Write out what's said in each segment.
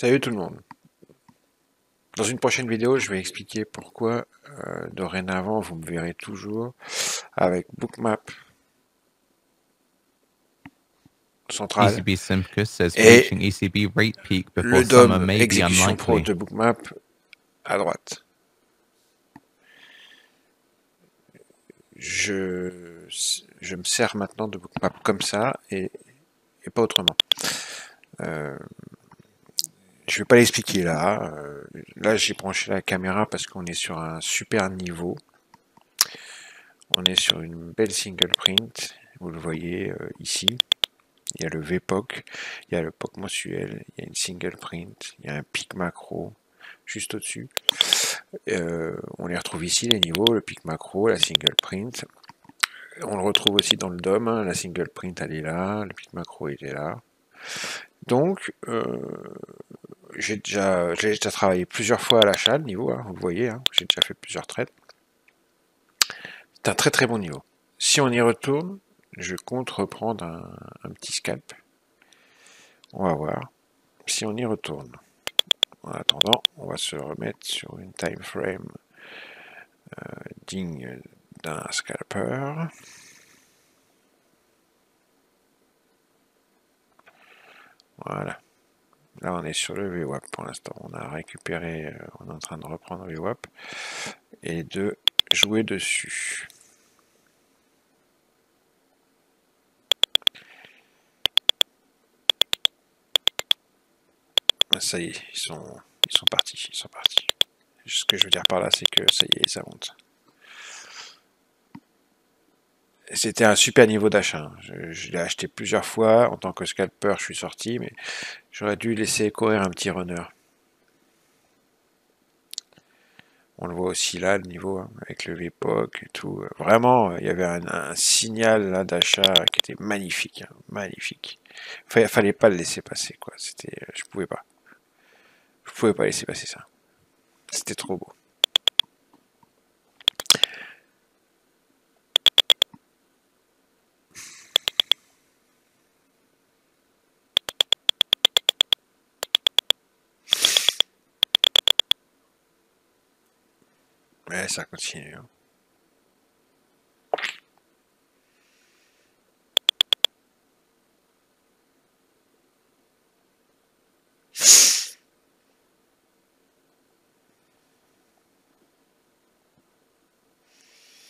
Salut tout le monde. Dans une prochaine vidéo, je vais expliquer pourquoi dorénavant vous me verrez toujours avec Bookmap central ECB Simcus says et reaching ECB rate peak before le summer DOM may be Exécution Pro unlikely. de Bookmap à droite. Je, je me sers maintenant de Bookmap comme ça et pas autrement. Je vais pas l'expliquer là. Là, j'ai branché la caméra parce qu'on est sur un super niveau. On est sur une belle single print. Vous le voyez ici. Il y a le VPOC, il y a le POC mensuel, il y a une single print, il y a un pic macro juste au-dessus. On les retrouve ici, les niveaux, le pic macro, la single print. On le retrouve aussi dans le DOM, hein, la single print elle est là, le pic macro il est là. Donc, j'ai déjà travaillé plusieurs fois à l'achat, le niveau, hein, vous le voyez, hein, j'ai déjà fait plusieurs trades. C'est un très très bon niveau. Si on y retourne, je compte reprendre un petit scalp. On va voir si on y retourne. En attendant, on va se remettre sur une time frame digne d'un scalper. Voilà. Là, on est sur le VWAP pour l'instant. On a récupéré, on est en train de reprendre le VWAP et de jouer dessus. Ça y est, ils sont partis, ils sont partis. Ce que je veux dire par là, c'est que ça y est, ça monte. C'était un super niveau d'achat. Je l'ai acheté plusieurs fois. En tant que scalper, je suis sorti, mais j'aurais dû laisser courir un petit runner. On le voit aussi là, le niveau, hein, avec le VPOC et tout. Vraiment, il y avait un signal là d'achat qui était magnifique, hein, magnifique. Fallait pas le laisser passer, quoi. C'était, je pouvais pas. Je pouvais pas laisser passer ça. C'était trop beau. Mais ça continue, hein.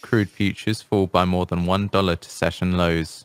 Crude futures fall by more than $1 to session lows.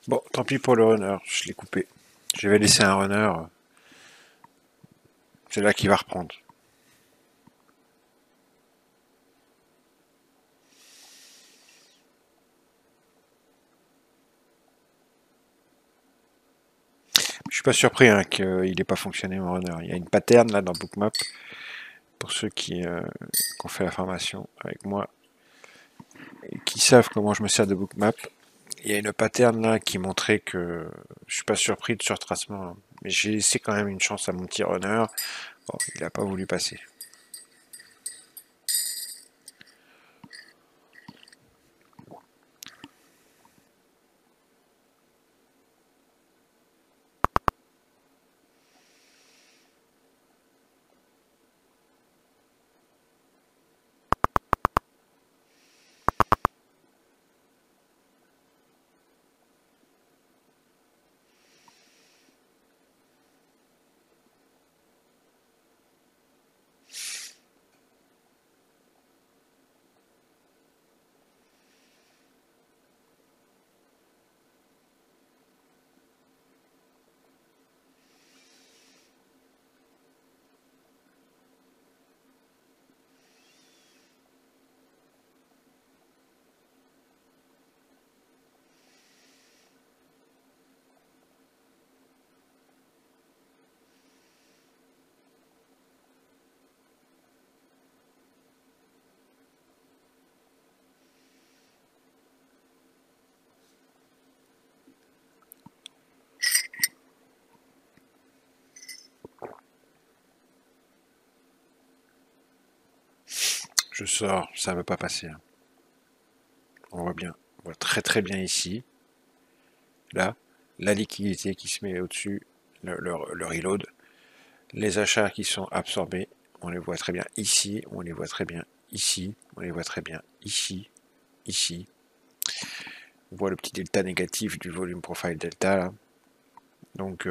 Bon, tant pis pour le runner, je l'ai coupé. Je vais laisser un runner, c'est là qu'il va reprendre. Je suis pas surpris hein, qu'il n'ait pas fonctionné mon runner. Il y a une pattern là dans Bookmap, pour ceux qui ont fait la formation avec moi et qui savent comment je me sers de Bookmap. Il y a une pattern là qui montrait que je suis pas surpris de ce retracement, hein. Mais j'ai laissé quand même une chance à mon petit runner. Bon, il n'a pas voulu passer. Je sors, ça ne veut pas passer, hein. On voit bien, on voit très très bien ici. Là, la liquidité qui se met au-dessus, le reload. Les achats qui sont absorbés, on les voit très bien ici, on les voit très bien ici, on les voit très bien ici, ici. On voit le petit delta négatif du volume profile delta là. Donc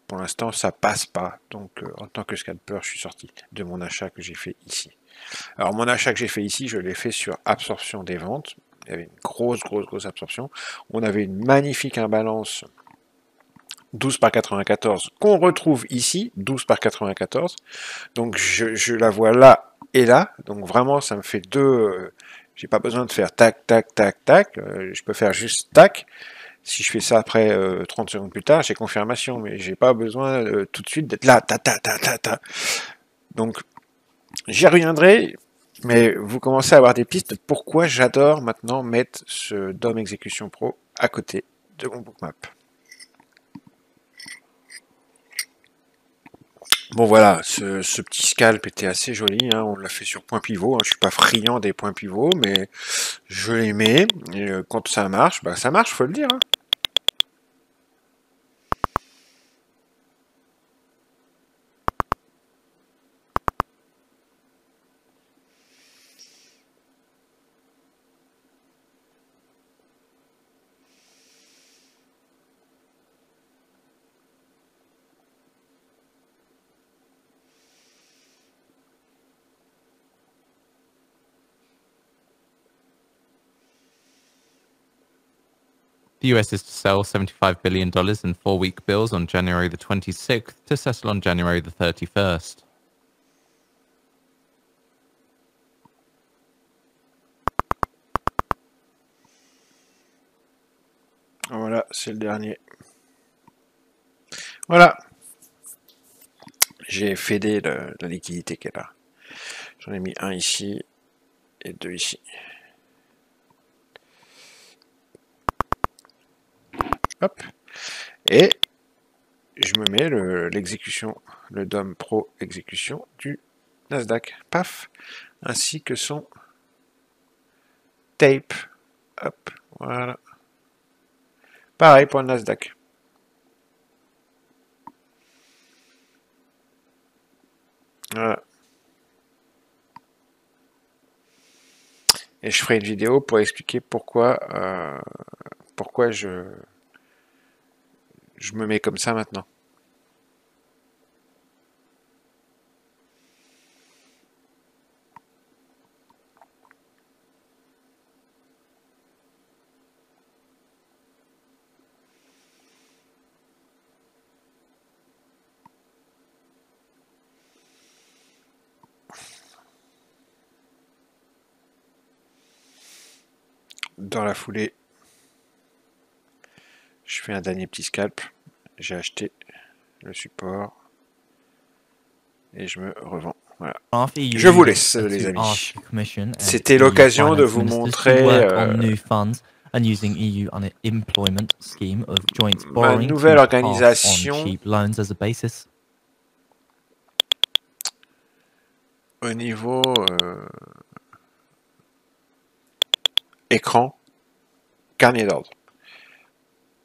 pour l'instant ça passe pas. Donc en tant que scalper, je suis sorti de mon achat que j'ai fait ici. Alors mon achat que j'ai fait ici, je l'ai fait sur absorption des ventes. Il y avait une grosse absorption. On avait une magnifique imbalance 12 par 94 qu'on retrouve ici, 12 par 94. Donc je la vois là et là. Donc vraiment ça me fait deux. J'ai pas besoin de faire tac, tac, tac, tac. Je peux faire juste tac. Si je fais ça après 30 secondes plus tard, j'ai confirmation, mais j'ai pas besoin tout de suite d'être là, ta ta ta ta ta. Donc j'y reviendrai, mais vous commencez à avoir des pistes de pourquoi j'adore maintenant mettre ce DOM Execution Pro à côté de mon Bookmap. Bon voilà, ce petit scalp était assez joli, hein, on l'a fait sur point pivot, hein, je suis pas friand des points pivots, mais je les mets, et quand ça marche, bah ça marche, faut le dire, hein. The US is to sell $75 billion in 4-week bills on January the 26th to settle on January the 31st. Voilà, c'est le dernier. Voilà, j'ai fédé la liquidité qui est là. J'en ai mis un ici et deux ici. Hop. Et je me mets l'exécution, le DOM Pro exécution du Nasdaq. Paf. Ainsi que son tape. Hop. Voilà. Pareil pour le Nasdaq. Voilà. Et je ferai une vidéo pour expliquer pourquoi je me mets comme ça maintenant. Dans la foulée, je fais un dernier petit scalp. J'ai acheté le support et je me revends. Voilà. After EU Je vous leaders laisse, to les ask amis. the Commission and C'était EU l'occasion de finance vous ministers to montrer work on new funds and using EU unemployment scheme of joint ma borrowing nouvelle to pass on organisation cheap loans as a basis. au niveau écran, carnet d'ordre.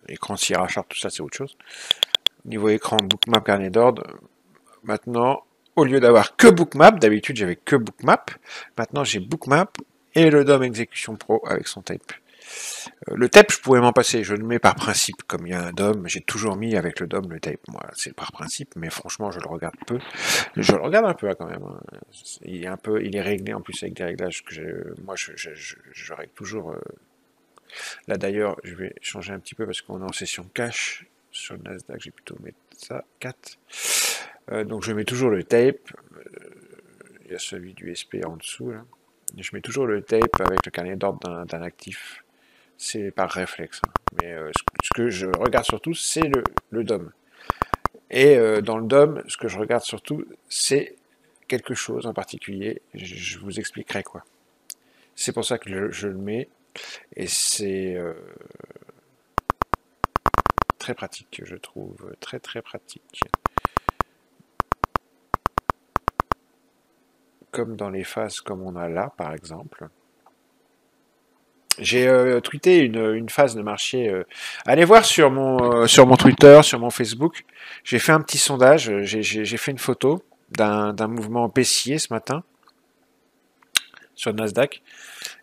Écran Sierra Chart, tout ça c'est autre chose. Au niveau écran, bookmap, carnet d'ordre, maintenant, au lieu d'avoir que bookmap, d'habitude j'avais que bookmap, maintenant j'ai bookmap et le DOM Execution Pro avec son tape. Le tape, je pourrais m'en passer, je le mets par principe, comme il y a un DOM, j'ai toujours mis avec le DOM le tape, moi, c'est par principe, mais franchement, je le regarde peu. Je le regarde un peu, là, quand même. Il est réglé, en plus, avec des réglages que moi, je règle toujours. Là, d'ailleurs, je vais changer un petit peu, parce qu'on est en session cash, sur le Nasdaq, j'ai plutôt mettre ça, 4. Donc, je mets toujours le tape, il y a celui du SP en dessous, là. Je mets toujours le tape avec le carnet d'ordre d'un actif. C'est par réflexe. Mais ce que je regarde surtout, c'est le DOM. Et dans le DOM, ce que je regarde surtout, c'est quelque chose en particulier. Je vous expliquerai quoi. C'est pour ça que je le mets. Et c'est très pratique, je trouve. Très très pratique. Comme dans les phases comme on a là, par exemple. J'ai tweeté une phase de marché. Allez voir sur mon Twitter, sur mon Facebook. J'ai fait un petit sondage. J'ai fait une photo d'un mouvement baissier ce matin sur le Nasdaq.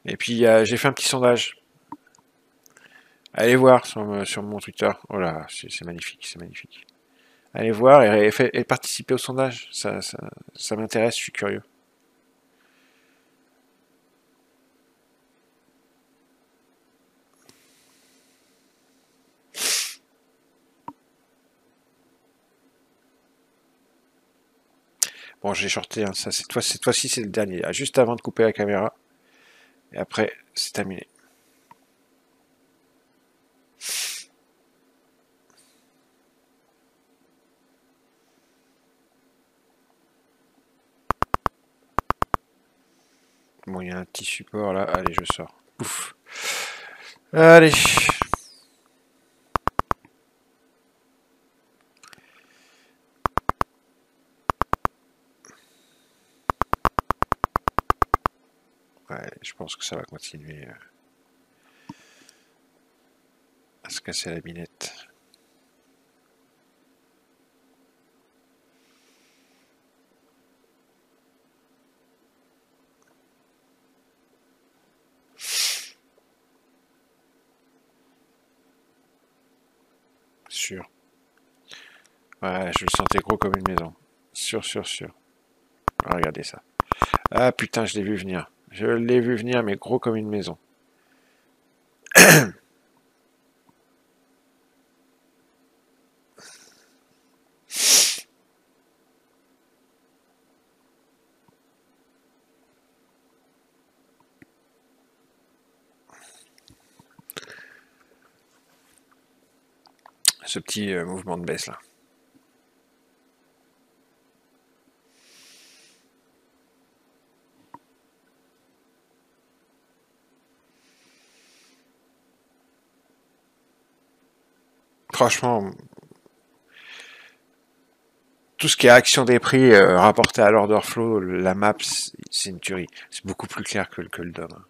Et puis j'ai fait un petit sondage. Allez voir sur mon Twitter. Oh là, c'est magnifique, c'est magnifique. Allez voir et participer au sondage. Ça m'intéresse, je suis curieux. Bon, j'ai shorté, hein, ça, cette fois-ci, c'est le dernier. Juste avant de couper la caméra. Et après, c'est terminé. Bon, il y a un petit support là. Allez, je sors. Ouf. Allez. Ouais, je pense que ça va continuer à se casser la binette. Sûr. Ouais, je le sentais gros comme une maison. Sûr, sûr, sûr. Regardez ça. Ah putain, je l'ai vu venir. Je l'ai vu venir, mais gros comme une maison. Ce petit mouvement de baisse là. Franchement, tout ce qui est action des prix rapporté à l'order flow, la map, c'est une tuerie. C'est beaucoup plus clair que le DOM.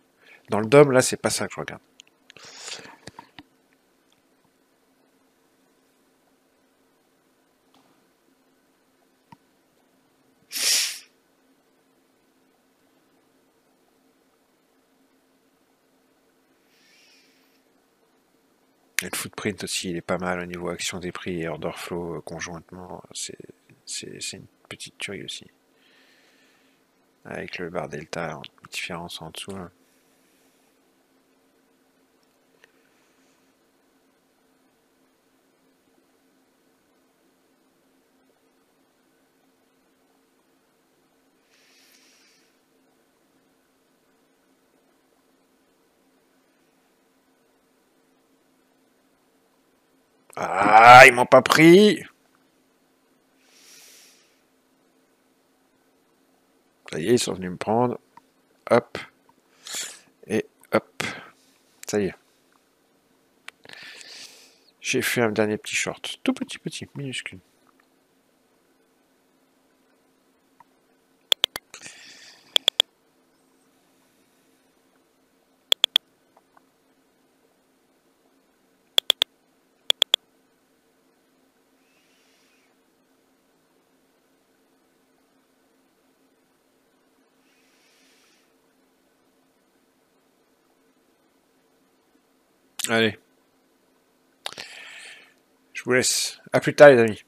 Dans le DOM, là, c'est pas ça que je regarde. Et le footprint aussi, il est pas mal au niveau action des prix et order flow conjointement. C'est une petite tuerie aussi. Avec le bar delta, différence en dessous. Là. Ah, ils m'ont pas pris. Ça y est, ils sont venus me prendre. Hop. Et hop. Ça y est. J'ai fait un dernier petit short. Tout petit, minuscule. Allez. Je vous laisse. À plus tard les amis.